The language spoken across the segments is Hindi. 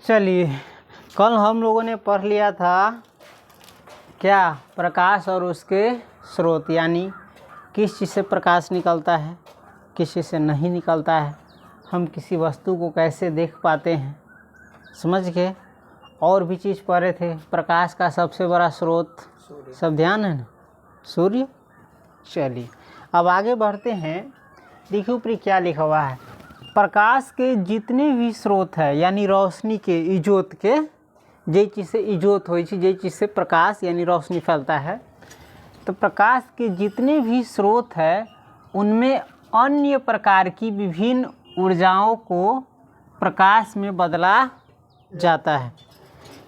चलिए, कल हम लोगों ने पढ़ लिया था क्या, प्रकाश और उसके स्रोत, यानी किस चीज़ से प्रकाश निकलता है, किस चीज़ से नहीं निकलता है, हम किसी वस्तु को कैसे देख पाते हैं, समझ गए। और भी चीज़ पढ़े थे, प्रकाश का सबसे बड़ा स्रोत सब ध्यान है ना, सूर्य। चलिए अब आगे बढ़ते हैं। देखिए ऊपरी क्या लिखा हुआ है, प्रकाश के जितने भी स्रोत है यानी रोशनी के, इजोत के, जे चीज़ से इजोत हो, जे चीज़ से प्रकाश यानी रोशनी फैलता है, तो प्रकाश के जितने भी स्रोत है उनमें अन्य प्रकार की विभिन्न ऊर्जाओं को प्रकाश में बदला जाता है।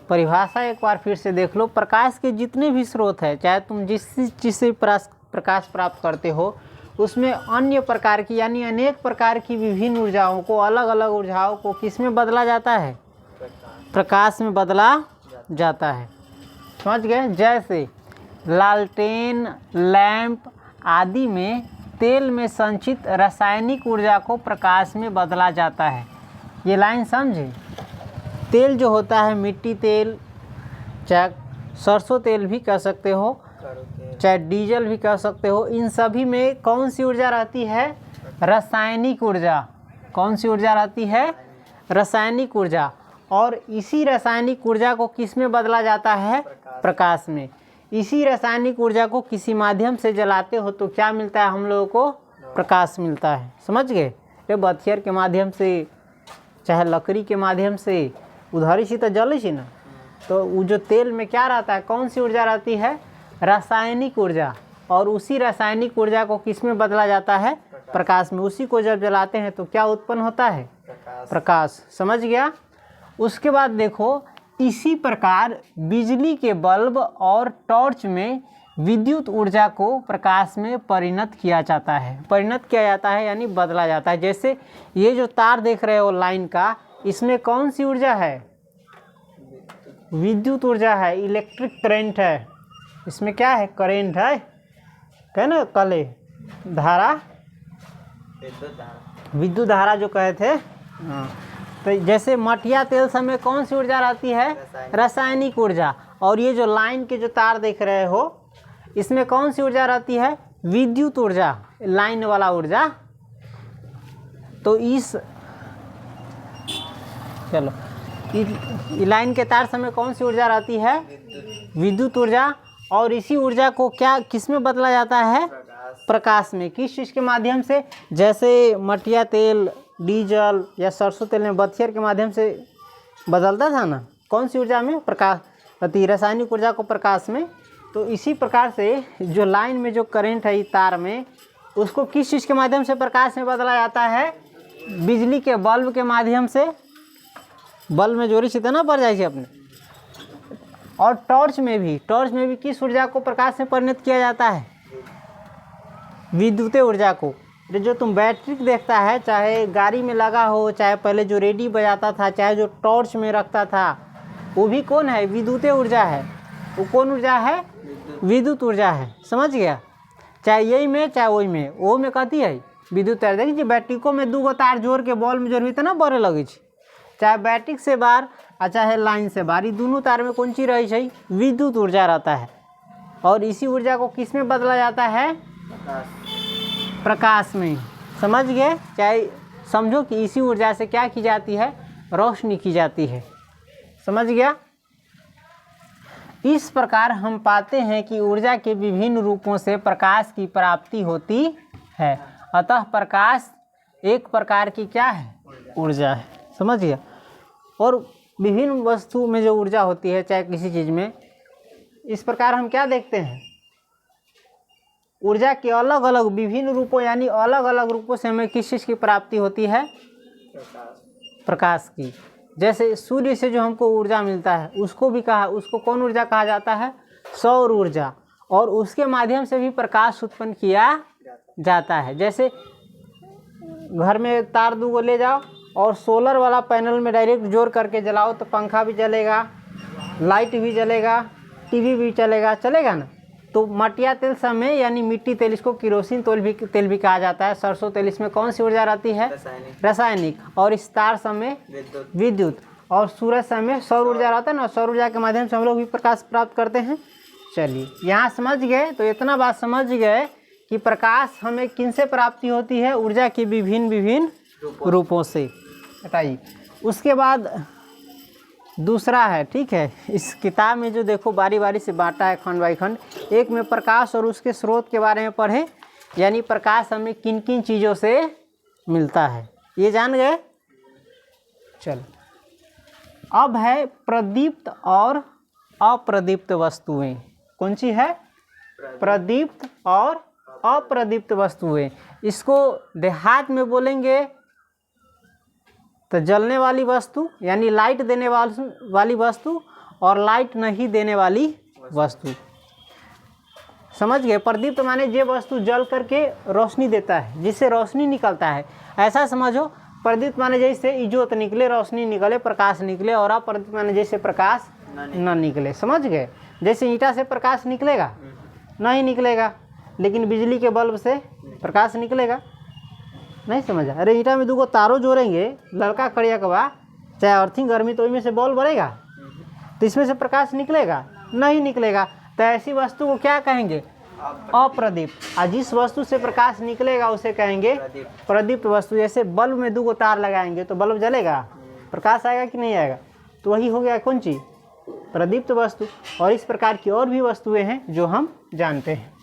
परिभाषा एक बार फिर से देख लो, प्रकाश के जितने भी स्रोत है, चाहे तुम जिस चीज़ से प्रकाश प्राप्त करते हो, उसमें अन्य प्रकार की यानी अनेक प्रकार की विभिन्न ऊर्जाओं को, अलग अलग ऊर्जाओं को किस में बदला जाता है, प्रकाश में बदला जाता है। समझ गए। जैसे लालटेन, लैंप आदि में तेल में संचित रासायनिक ऊर्जा को प्रकाश में बदला जाता है। ये लाइन समझे। तेल जो होता है, मिट्टी तेल, चाहे सरसों तेल भी कह सकते हो, चाहे डीजल भी कह सकते हो, इन सभी में कौन सी ऊर्जा रहती है, रासायनिक ऊर्जा। कौन सी ऊर्जा रहती है, रासायनिक ऊर्जा। और इसी रासायनिक ऊर्जा को किस में बदला जाता है, प्रकाश में। इसी रासायनिक ऊर्जा को किसी माध्यम से जलाते हो तो क्या मिलता है हम लोगों को, प्रकाश मिलता है। समझ गए। ये बथियर के माध्यम से, चाहे लकड़ी के माध्यम से, उधर ही तो जले छी ना, तो वो जो तेल में क्या रहता है, कौन सी ऊर्जा रहती है, रासायनिक ऊर्जा। और उसी रासायनिक ऊर्जा को किस में बदला जाता है, प्रकाश में। उसी को जब जलाते हैं तो क्या उत्पन्न होता है, प्रकाश। समझ गया। उसके बाद देखो, इसी प्रकार बिजली के बल्ब और टॉर्च में विद्युत ऊर्जा को प्रकाश में परिणत किया जाता है। परिणत किया जाता है यानी बदला जाता है। जैसे ये जो तार देख रहे हो लाइन का, इसमें कौन सी ऊर्जा है, विद्युत ऊर्जा है, इलेक्ट्रिक करंट है। इसमें क्या है, करंट है, कहे ना, कले धारा, विद्युत धारा जो कहे थे। तो जैसे मटिया तेल सब में कौन सी ऊर्जा रहती है, रासायनिक ऊर्जा। और ये जो लाइन के जो तार देख रहे हो, इसमें कौन सी ऊर्जा रहती है, विद्युत ऊर्जा, लाइन वाला ऊर्जा। तो इस चलो लाइन के तार समय कौन सी ऊर्जा रहती है, विद्युत ऊर्जा। और इसी ऊर्जा को क्या, किस में बदला जाता है, प्रकाश में। किस चीज़ के माध्यम से, जैसे मटिया तेल, डीजल या सरसों तेल में बथियर के माध्यम से बदलता था ना, कौन सी ऊर्जा में, प्रकाश, रासायनिक ऊर्जा को प्रकाश में। तो इसी प्रकार से जो लाइन में जो करंट है तार में, उसको किस चीज़ के माध्यम से प्रकाश में बदला जाता है, बिजली के बल्ब के माध्यम से। बल्ब में जोरी से ना पड़ जाए अपने। और टॉर्च में भी किस ऊर्जा को प्रकाश में परिणत किया जाता है, विद्युत ऊर्जा को। जो तुम बैटरी देखता है, चाहे गाड़ी में लगा हो, चाहे पहले जो रेडियो बजाता था, चाहे जो टॉर्च में रखता था, वो भी कौन है, विद्युत ऊर्जा है। वो कौन ऊर्जा है, विद्युत ऊर्जा है। समझ गया। चाहे यही में चाहे वही में, वो में कहती है विद्युत ऊर्जा। देखिए बैटरी को में 2 तार जोड़ के बॉल में जोड़बी तो ना बड़े लगे, चाहे बैटरी से बाहर और चाहे लाइन से बाहर, ये दोनों तार में कौन चीज रही है, विद्युत ऊर्जा रहता है। और इसी ऊर्जा को किस में बदला जाता है, प्रकाश में। समझ गए। चाहे समझो कि इसी ऊर्जा से क्या की जाती है, रोशनी की जाती है। समझ गया। इस प्रकार हम पाते हैं कि ऊर्जा के विभिन्न रूपों से प्रकाश की प्राप्ति होती है। अतः प्रकाश एक प्रकार की क्या है, ऊर्जा है। समझ गया। और विभिन्न वस्तु में जो ऊर्जा होती है, चाहे किसी चीज़ में, इस प्रकार हम क्या देखते हैं, ऊर्जा के अलग अलग विभिन्न रूपों यानी अलग अलग रूपों से हमें किस चीज़ की प्राप्ति होती है, प्रकाश की। जैसे सूर्य से जो हमको ऊर्जा मिलता है, उसको कौन ऊर्जा कहा जाता है, सौर ऊर्जा। और उसके माध्यम से भी प्रकाश उत्पन्न किया जाता है। जैसे घर में तार 2 ले जाओ और सोलर वाला पैनल में डायरेक्ट जोड़ करके जलाओ तो पंखा भी चलेगा, लाइट भी जलेगा, टीवी भी चलेगा ना। तो मटिया तेल सब में यानी मिट्टी तेल, इसको किरोसिन तेल भी कहा जाता है। सरसों तेल, इसमें कौन सी ऊर्जा रहती है, रासायनिक। और इस तार सब में विद्युत। और सूरज से हमें सौर ऊर्जा रहता है ना, सौर ऊर्जा के माध्यम से हम लोग भी प्रकाश प्राप्त करते हैं। चलिए यहाँ समझ गए, तो इतना बात समझ गए कि प्रकाश हमें किन से प्राप्ति होती है, ऊर्जा की विभिन्न विभिन्न रूपों से। हटाइए। उसके बाद दूसरा है, ठीक है, इस किताब में जो देखो बारी बारी से बांटा है खंड बाई खंड। एक में प्रकाश और उसके स्रोत के बारे में पढ़े, यानी प्रकाश हमें किन किन चीज़ों से मिलता है, ये जान गए। चलो अब है प्रदीप्त और अप्रदीप्त वस्तुएं। कौन सी है? प्रदीप्त और अप्रदीप्त वस्तुएं। इसको देहात में बोलेंगे तो जलने वाली वस्तु, यानी लाइट देने वाली वस्तु, और लाइट नहीं देने वाली वस्तु। समझ गए? प्रदीप्त माने जे वस्तु जल करके रोशनी देता है, जिससे रोशनी निकलता है, ऐसा समझो। प्रदीप्त माने जैसे इजोत निकले, रोशनी निकले, प्रकाश निकले, और अप्रदीप्त माने जैसे प्रकाश न निकले। समझ गए? जैसे ईंटा से प्रकाश निकलेगा? नहीं निकलेगा। लेकिन बिजली के बल्ब से प्रकाश निकलेगा? नहीं समझा? अरे ईंटा में 2 तारों जोड़ेंगे, लड़का कड़िया कबा, चाहे अर्थिंग गर्मी, तो इनमें से बॉल बढ़ेगा, तो इसमें से प्रकाश निकलेगा? नहीं निकलेगा। तो ऐसी वस्तु को क्या कहेंगे? अप्रदीप्त। और जिस वस्तु से प्रकाश निकलेगा उसे कहेंगे प्रदीप्त वस्तु। जैसे बल्ब में 2 तार लगाएंगे तो बल्ब जलेगा, प्रकाश आएगा कि नहीं आएगा? तो वही हो गया कौन चीज़? प्रदीप्त वस्तु। और इस प्रकार की और भी वस्तुएं हैं जो हम जानते हैं।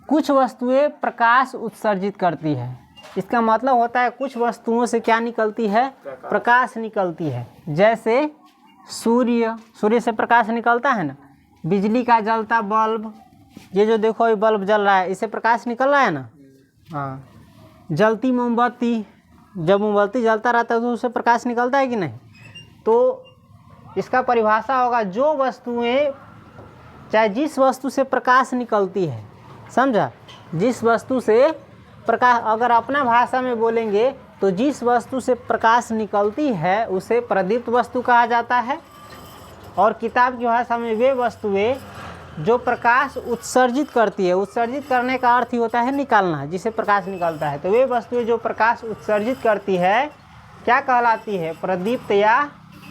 कुछ वस्तुएं प्रकाश उत्सर्जित करती है। इसका मतलब होता है कुछ वस्तुओं से क्या निकलती है? प्रकाश निकलती है। जैसे सूर्य से प्रकाश निकलता है ना, बिजली का जलता बल्ब, ये जो देखो ये बल्ब जल रहा है, इससे प्रकाश निकल रहा है ना। हाँ, जलती मोमबत्ती, जब मोमबत्ती जलता रहता है तो उससे प्रकाश निकलता है कि नहीं? तो इसका परिभाषा होगा जो वस्तुएं, चाहे जिस वस्तु से प्रकाश निकलती है, समझा? जिस वस्तु से प्रकाश, अगर अपना भाषा में बोलेंगे तो जिस वस्तु से प्रकाश निकलती है उसे प्रदीप्त वस्तु कहा जाता है। और किताब की भाषा में वे वस्तुएं जो प्रकाश उत्सर्जित करती है, उत्सर्जित करने का अर्थ ही होता है निकालना, जिसे प्रकाश निकलता है, तो वे वस्तुएं जो प्रकाश उत्सर्जित करती है क्या कहलाती है? प्रदीप्त या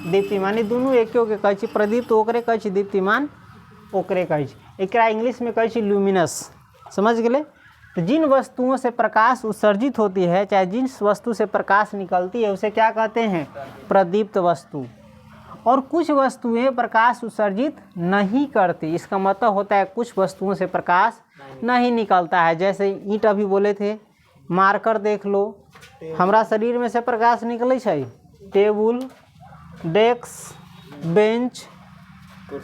दीप्तिमान। दोनों एक के कहै छी। प्रदीप्त ओकरे कहै छी, दीप्तिमान ओकरे कहै छी। एकरा इंग्लिश में कहै छी ल्यूमिनस। समझ गए? तो जिन वस्तुओं से प्रकाश उत्सर्जित होती है, चाहे जिस वस्तु से प्रकाश निकलती है, उसे क्या कहते हैं? प्रदीप्त वस्तु। और कुछ वस्तुएं प्रकाश उत्सर्जित नहीं करती। इसका मतलब होता है कुछ वस्तुओं से प्रकाश नहीं निकलता है। जैसे ईंट अभी बोले थे, मार्कर देख लो, हमारा शरीर में से प्रकाश निकले छै। टेबुल, डेस्क, बेंच,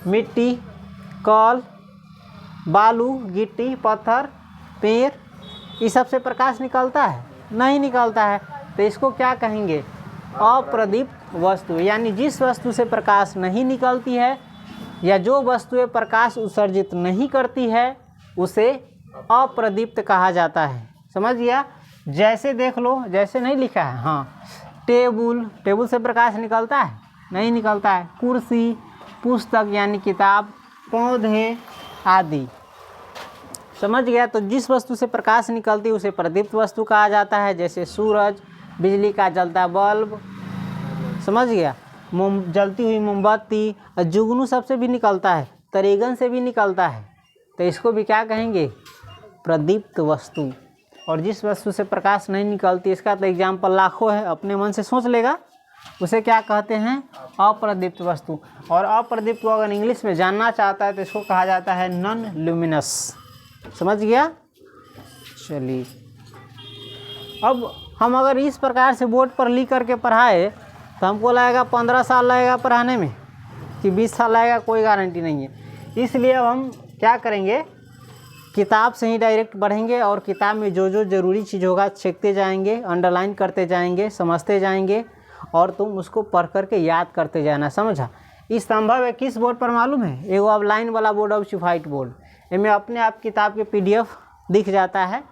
मिट्टी, कल, बालू, गिट्टी, पत्थर, पेड़, इस सब से प्रकाश निकलता है? नहीं निकलता है। तो इसको क्या कहेंगे? अप्रदीप्त वस्तु। यानी जिस वस्तु से प्रकाश नहीं निकलती है या जो वस्तुएं प्रकाश उत्सर्जित नहीं करती है उसे अप्रदीप्त कहा जाता है। समझ गया? जैसे देख लो, जैसे नहीं लिखा है, हाँ, टेबुल से प्रकाश निकलता है? नहीं निकलता है। कुर्सी, पुस्तक यानी किताब, पौधे आदि। समझ गया? तो जिस वस्तु से प्रकाश निकलती है उसे प्रदीप्त वस्तु कहा जाता है। जैसे सूरज, बिजली का जलता बल्ब, समझ गया, जलती हुई मोमबत्ती, जुगनू सबसे भी निकलता है, तरेगन से भी निकलता है, तो इसको भी क्या कहेंगे? प्रदीप्त वस्तु। और जिस वस्तु से प्रकाश नहीं निकलती, इसका तो एग्जाम्पल लाखों है, अपने मन से सोच लेगा, उसे क्या कहते हैं? अप्रदीप्त वस्तु। और अप्रदीप्त को अगर इंग्लिश में जानना चाहता है तो इसको कहा जाता है नॉन ल्यूमिनस। समझ गया? चलिए, अब हम अगर इस प्रकार से बोर्ड पर लिख करके पढ़ाए तो हमको लगेगा 15 साल लगेगा पढ़ाने में कि 20 साल लगेगा, कोई गारंटी नहीं है। इसलिए अब हम क्या करेंगे? किताब से ही डायरेक्ट बढ़ेंगे और किताब में जो जो ज़रूरी चीज़ होगा छेकते जाएंगे, अंडरलाइन करते जाएंगे, समझते जाएंगे, और तुम उसको पढ़ करके याद करते जाना। समझा? ये संभव है किस बोर्ड पर मालूम है? एगो अब लाइन वाला बोर्ड, अब व्हाइट बोर्ड, इनमें अपने आप किताब के PDF दिख जाता है,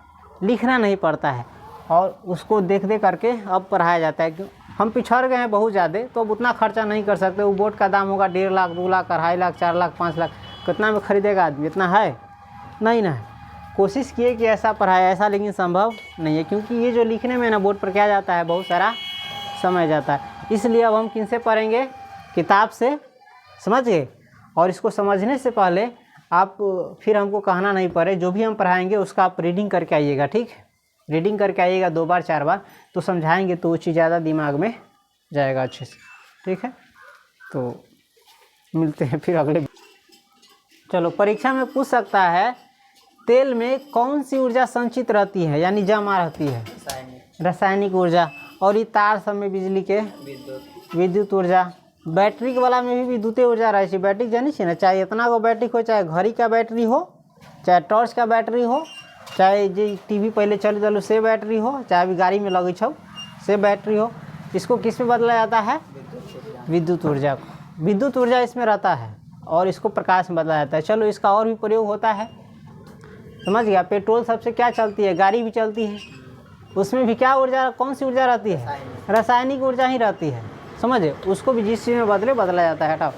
लिखना नहीं पड़ता है, और उसको देख करके अब पढ़ाया जाता है। क्यों? हम पिछड़ गए हैं बहुत ज़्यादा, तो अब उतना खर्चा नहीं कर सकते। वो बोर्ड का दाम होगा 1.5 लाख, 2 लाख, 2.5 लाख, 4 लाख, 5 लाख, कितना में खरीदेगा आदमी? इतना है नहीं ना। कोशिश किए कि ऐसा पढ़ाया, ऐसा लेकिन संभव नहीं है, क्योंकि ये जो लिखने में ना बोर्ड पर क्या जाता है, बहुत सारा समय जाता है। इसलिए अब हम किन से पढ़ेंगे, किताब से, समझ गए। और इसको समझने से पहले आप फिर हमको कहना नहीं पड़े, जो भी हम पढ़ाएंगे उसका आप रीडिंग करके आइएगा, ठीक है। रीडिंग करके आइएगा 2 बार 4 बार, तो समझाएंगे तो वो चीज़ ज़्यादा दिमाग में जाएगा अच्छे से, ठीक है। तो मिलते हैं फिर अगले। चलो, परीक्षा में पूछ सकता है तेल में कौन सी ऊर्जा संचित रहती है, यानी जमा रहती है, रासायनिक ऊर्जा। और ये तार सब में बिजली के विद्युत ऊर्जा। बैटरी के वाला में भी विद्युतीय ऊर्जा रहे छी। बैटरी जानी छी ना, चाहे इतना को बैटरी हो, चाहे घड़ी का बैटरी हो, चाहे टॉर्च का बैटरी हो, चाहे जो टीवी पहले चल चलो से बैटरी हो, चाहे अभी गाड़ी में लगे छो से बैटरी हो, इसको किस में बदला जाता है, विद्युत ऊर्जा को। विद्युत ऊर्जा इसमें रहता है और इसको प्रकाश में बदला जाता है। चलो, इसका और भी प्रयोग होता है, समझ गया। पेट्रोल सबसे क्या चलती है, गाड़ी भी चलती है, उसमें भी क्या ऊर्जा, कौन सी ऊर्जा रहती है, रासायनिक ऊर्जा ही रहती है, समझे। उसको भी जिस चीज़ में बदला जाता है, हटाओ।